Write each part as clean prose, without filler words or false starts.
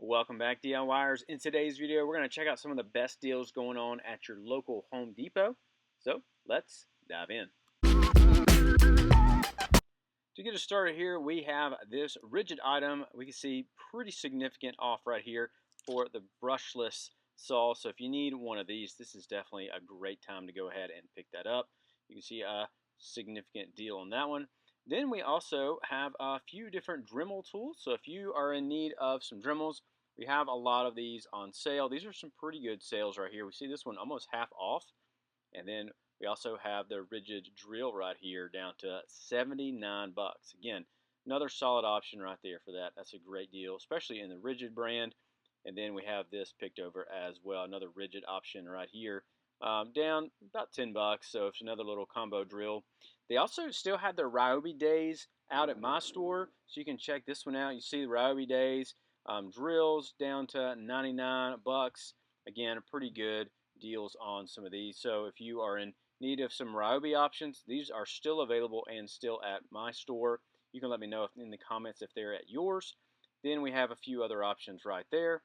Welcome back, DIYers. In today's video, we're going to check out some of the best deals going on at your local Home Depot. So let's dive in. To get us started here, we have this rigid item. We can see pretty significant off right here for the brushless saw. So if you need one of these, this is definitely a great time to go ahead and pick that up. You can see a significant deal on that one. Then we also have a few different Dremel tools. So if you are in need of some Dremels, we have a lot of these on sale. These are some pretty good sales right here. We see this one almost half off. And then we also have the rigid drill right here down to 79 bucks. Again, another solid option right there for that. That's a great deal, especially in the rigid brand. And then we have this picked over as well, another rigid option right here, down about 10 bucks. So it's another little combo drill. They also still have their Ryobi days out at my store, so you can check this one out. You see the Ryobi days drills down to 99 bucks. Again, pretty good deals on some of these. So if you are in need of some Ryobi options, these are still available and still at my store. You can let me know in the comments if they're at yours. Then we have a few other options right there.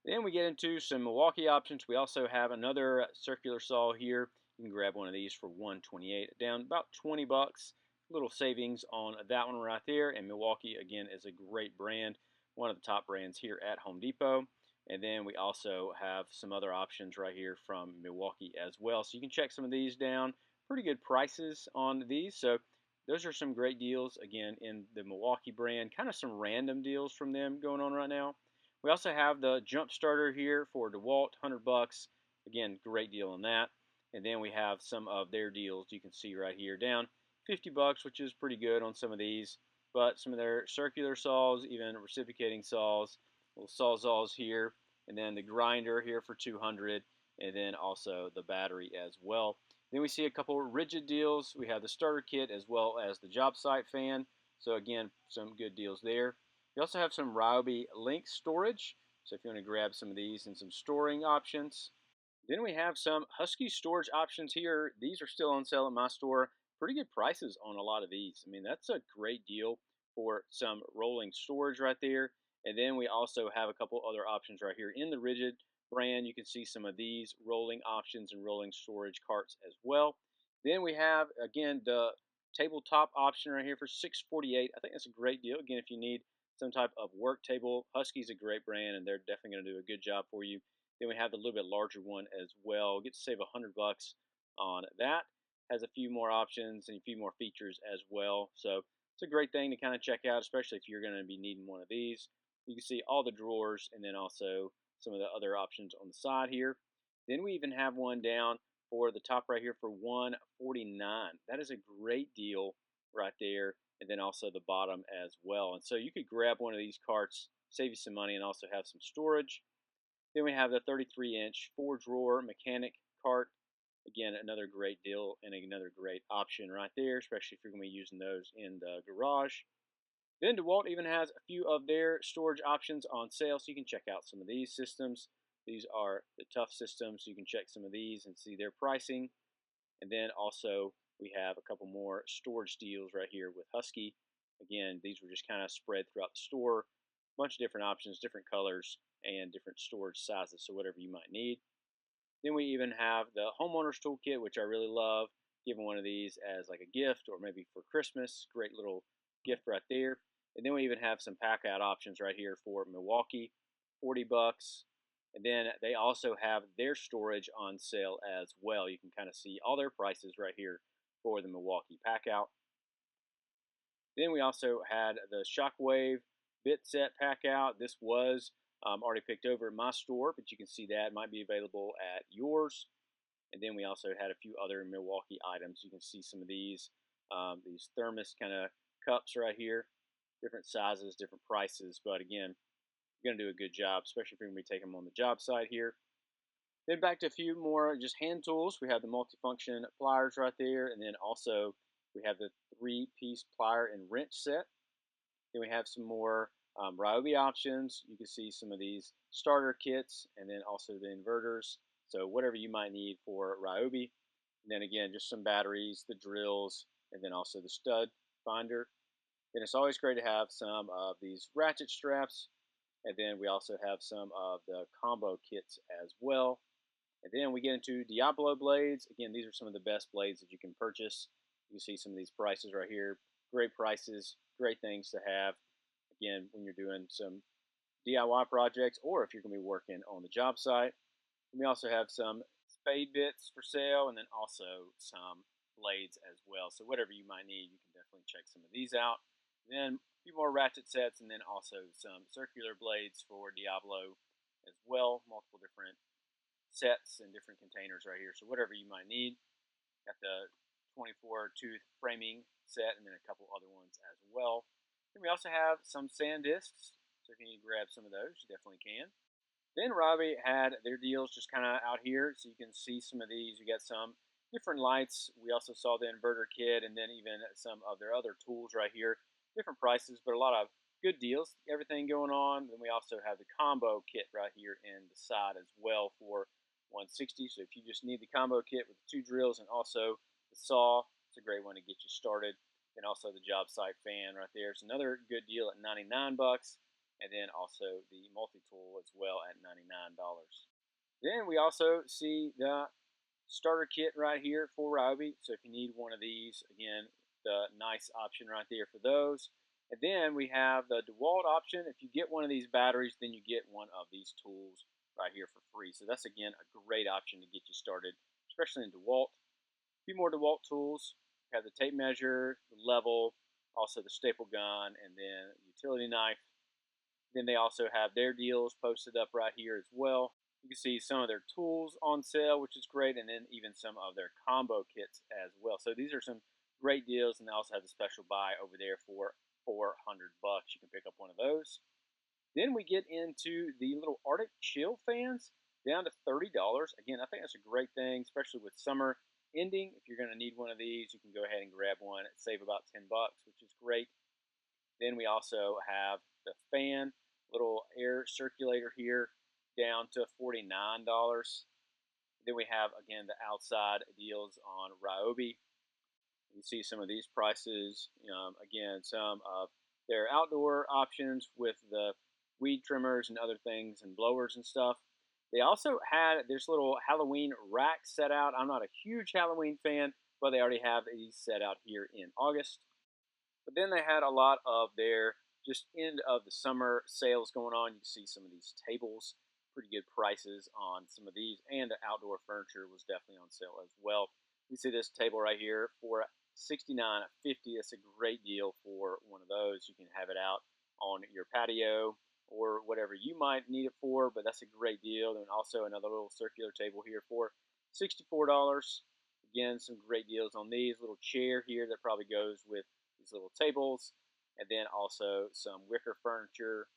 Then we get into some Milwaukee options. We also have another circular saw here. You can grab one of these for $128, down about 20 bucks. Little savings on that one right there. And Milwaukee, again, is a great brand, one of the top brands here at Home Depot. And then we also have some other options right here from Milwaukee as well. So you can check some of these down. Pretty good prices on these. So those are some great deals, again, in the Milwaukee brand. Kind of some random deals from them going on right now. We also have the jump starter here for DeWalt, 100 bucks. Again, great deal on that. And then we have some of their deals you can see right here down 50 bucks, which is pretty good on some of these. But some of their circular saws, even reciprocating saws, little sawzalls here, and then the grinder here for 200, and then also the battery as well. Then we see a couple rigid deals. We have the starter kit as well as the job site fan. So again, some good deals there. We also have some Ryobi Link storage. So if you want to grab some of these and some storing options. Then we have some Husky storage options here. These are still on sale at my store. Pretty good prices on a lot of these. I mean, that's a great deal for some rolling storage right there. And then we also have a couple other options right here in the rigid brand. You can see some of these rolling options and rolling storage carts as well. Then we have, again, the tabletop option right here for $648. I think that's a great deal. Again, if you need some type of work table, Husky's a great brand, and they're definitely going to do a good job for you. Then we have the little bit larger one as well. Get to save 100 bucks on that. Has a few more options and a few more features as well. So it's a great thing to kind of check out, especially if you're going to be needing one of these. You can see all the drawers and then also some of the other options on the side here. Then we even have one down for the top right here for $149. That is a great deal right there. And then also the bottom as well. And so you could grab one of these carts, save you some money, and also have some storage. Then we have the 33-inch 4-drawer mechanic cart. Again, another great deal and another great option right there, especially if you're going to be using those in the garage. Then DeWalt even has a few of their storage options on sale, so you can check out some of these systems. These are the Tough systems, so you can check some of these and see their pricing. And then also we have a couple more storage deals right here with Husky. Again, these were just kind of spread throughout the store. A bunch of different options, different colors, and different storage sizes, so whatever you might need. Then we even have the homeowner's toolkit, which I really love. Giving one of these as like a gift or maybe for Christmas. Great little gift right there. And then we even have some pack out options right here for Milwaukee, 40 bucks. And then they also have their storage on sale as well. You can kind of see all their prices right here for the Milwaukee pack out. Then we also had the Shockwave bit set pack out. This was already picked over at my store, but you can see that it might be available at yours. And then we also had a few other Milwaukee items. You can see some of these thermos kind of cups right here, different sizes, different prices. But again, you're going to do a good job, especially if you're going to be taking them on the job site here. Then back to a few more just hand tools. We have the multifunction pliers right there, and then also we have the 3-piece plier and wrench set. Then we have some more Ryobi options. You can see some of these starter kits and then also the inverters. So whatever you might need for Ryobi. And then again, just some batteries, the drills, and then also the stud finder. Then it's always great to have some of these ratchet straps. And then we also have some of the combo kits as well. And then we get into Diablo blades. Again, these are some of the best blades that you can purchase. You see some of these prices right here. Great prices, great things to have. Again, when you're doing some DIY projects or if you're going to be working on the job site. And we also have some spade bits for sale and then also some blades as well. So whatever you might need, you can definitely check some of these out. And then a few more ratchet sets and then also some circular blades for Diablo as well. Multiple different sets and different containers right here. So whatever you might need. Got the 24 tooth framing set and then a couple other ones as well. Then we also have some sand discs. So if you need to grab some of those, you definitely can. Then Robbie had their deals just kind of out here, so you can see some of these. You got some different lights. We also saw the inverter kit, and then even some of their other tools right here. Different prices, but a lot of good deals. Everything going on. Then we also have the combo kit right here in the side as well for 160. So if you just need the combo kit with the 2 drills and also the saw, it's a great one to get you started. And also the job site fan right there. It's another good deal at 99 bucks. And then also the multi-tool as well at $99. Then we also see the starter kit right here for Ryobi. So if you need one of these, again, the nice option right there for those. And then we have the DeWalt option. If you get one of these batteries, then you get one of these tools right here for free. So that's, again, a great option to get you started, especially in DeWalt. A few more DeWalt tools. You have the tape measure, the level, also the staple gun, and then utility knife. Then they also have their deals posted up right here as well. You can see some of their tools on sale, which is great, and then even some of their combo kits as well. So these are some great deals, and they also have the special buy over there for 400 bucks. You can pick up one of those. Then we get into the little Arctic Chill fans down to $30. Again, I think that's a great thing, especially with summer ending. If you're going to need one of these, you can go ahead and grab one and save about 10 bucks, which is great. Then we also have the fan, little air circulator here, down to $49. Then we have, again, the outside deals on Ryobi. You see some of these prices. Again, some of their outdoor options with the weed trimmers and other things and blowers and stuff. They also had this little Halloween rack set out. I'm not a huge Halloween fan, but they already have these set out here in August. But then they had a lot of their just end of the summer sales going on. You can see some of these tables, pretty good prices on some of these, and the outdoor furniture was definitely on sale as well. You see this table right here for $69.50. That's a great deal for one of those. You can have it out on your patio or whatever you might need it for, but that's a great deal. And also another little circular table here for $64. Again, some great deals on these. Little chair here that probably goes with these little tables, and then also some wicker furniture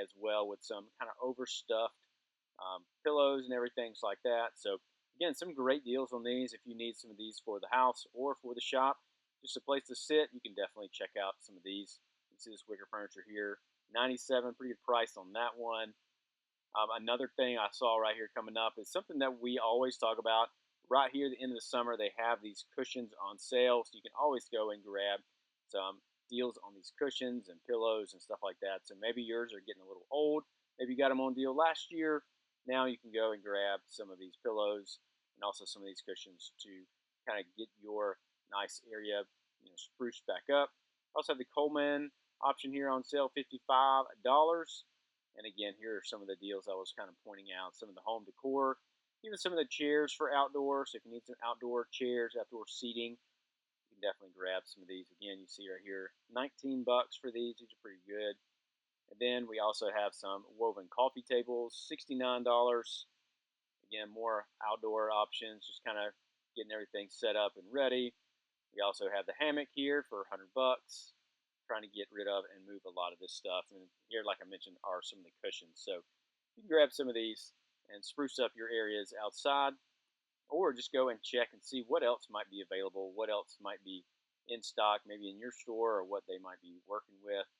as well with some kind of overstuffed pillows and everything like that. So again, some great deals on these. If you need some of these for the house or for the shop, just a place to sit, you can definitely check out some of these. You can see this wicker furniture here, 97, pretty good price on that one. Another thing I saw right here coming up is something that we always talk about. Right here at the end of the summer, they have these cushions on sale, so you can always go and grab some deals on these cushions and pillows and stuff like that. So maybe yours are getting a little old. Maybe you got them on deal last year. Now you can go and grab some of these pillows and also some of these cushions to kind of get your nice area, spruced back up. Also have the Coleman option here on sale, $55. And again, here are some of the deals I was kind of pointing out. Some of the home decor, even some of the chairs for outdoors. So if you need some outdoor chairs, outdoor seating, you can definitely grab some of these. Again, you see right here, 19 bucks for these. These are pretty good. And then we also have some woven coffee tables, $69. Again, more outdoor options, just kind of getting everything set up and ready. We also have the hammock here for 100 bucks. Trying to get rid of and move a lot of this stuff. And here, like I mentioned, are some of the cushions. So you can grab some of these and spruce up your areas outside, or just go and check and see what else might be available, what else might be in stock, maybe in your store, or what they might be working with,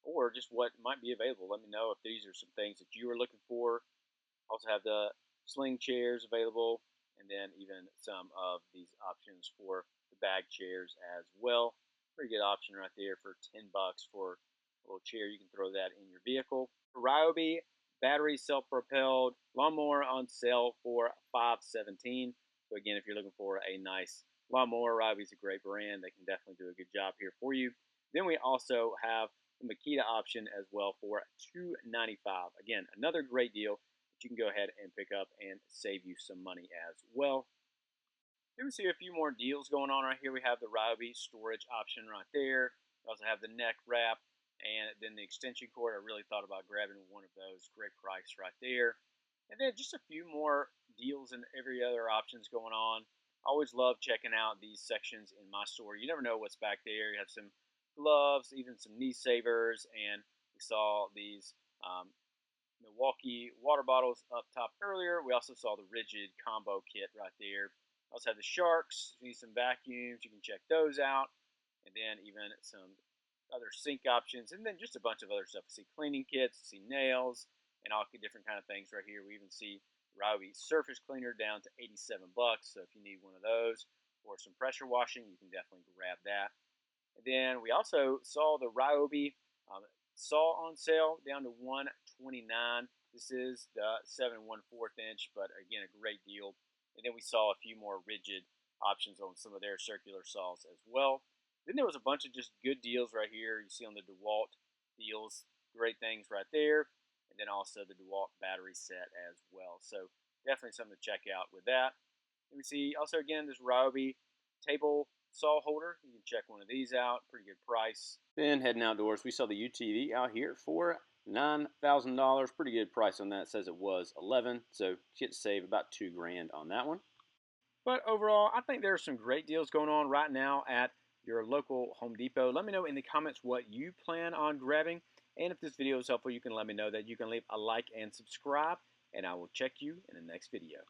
or just what might be available. Let me know if these are some things that you are looking for. Also have the sling chairs available, and then even some of these options for the bag chairs as well. Pretty good option right there for 10 bucks for little chair. You can throw that in your vehicle. Ryobi battery self-propelled lawnmower on sale for $517. So again, if you're looking for a nice lawnmower, Ryobi's a great brand. They can definitely do a good job here for you. Then we also have the Makita option as well for $295. Again, another great deal that you can go ahead and pick up and save you some money as well. Here we see a few more deals going on right here. We have the Ryobi storage option right there. We also have the neck wrap and then the extension cord. I really thought about grabbing one of those. Great price right there. And then just a few more deals and every other options going on. I always love checking out these sections in my store. You never know what's back there. You have some gloves, even some knee savers, and we saw these Milwaukee water bottles up top earlier. We also saw the Rigid combo kit right there. Also have the Sharks. If you need some vacuums, you can check those out. And then even some other sink options, and then just a bunch of other stuff. We see cleaning kits, see nails, and all different kind of things right here. We even see Ryobi surface cleaner down to $87. So if you need one of those or some pressure washing, you can definitely grab that. And then we also saw the Ryobi saw on sale down to $129. This is the 7 1/4 inch, but again, a great deal. And then we saw a few more rigid options on some of their circular saws as well. Then there was a bunch of just good deals right here. You see on the DeWalt deals, great things right there. And then also the DeWalt battery set as well. So definitely something to check out with that. And we see also again this Ryobi table saw holder. You can check one of these out. Pretty good price. Then heading outdoors, we saw the UTV out here for $9,000. Pretty good price on that. It says it was 11, so you get to save about $2,000 on that one. But overall, I think there are some great deals going on right now at your local Home Depot. Let me know in the comments what you plan on grabbing. And if this video is helpful, you can let me know that. You can leave a like and subscribe, and I will check you in the next video.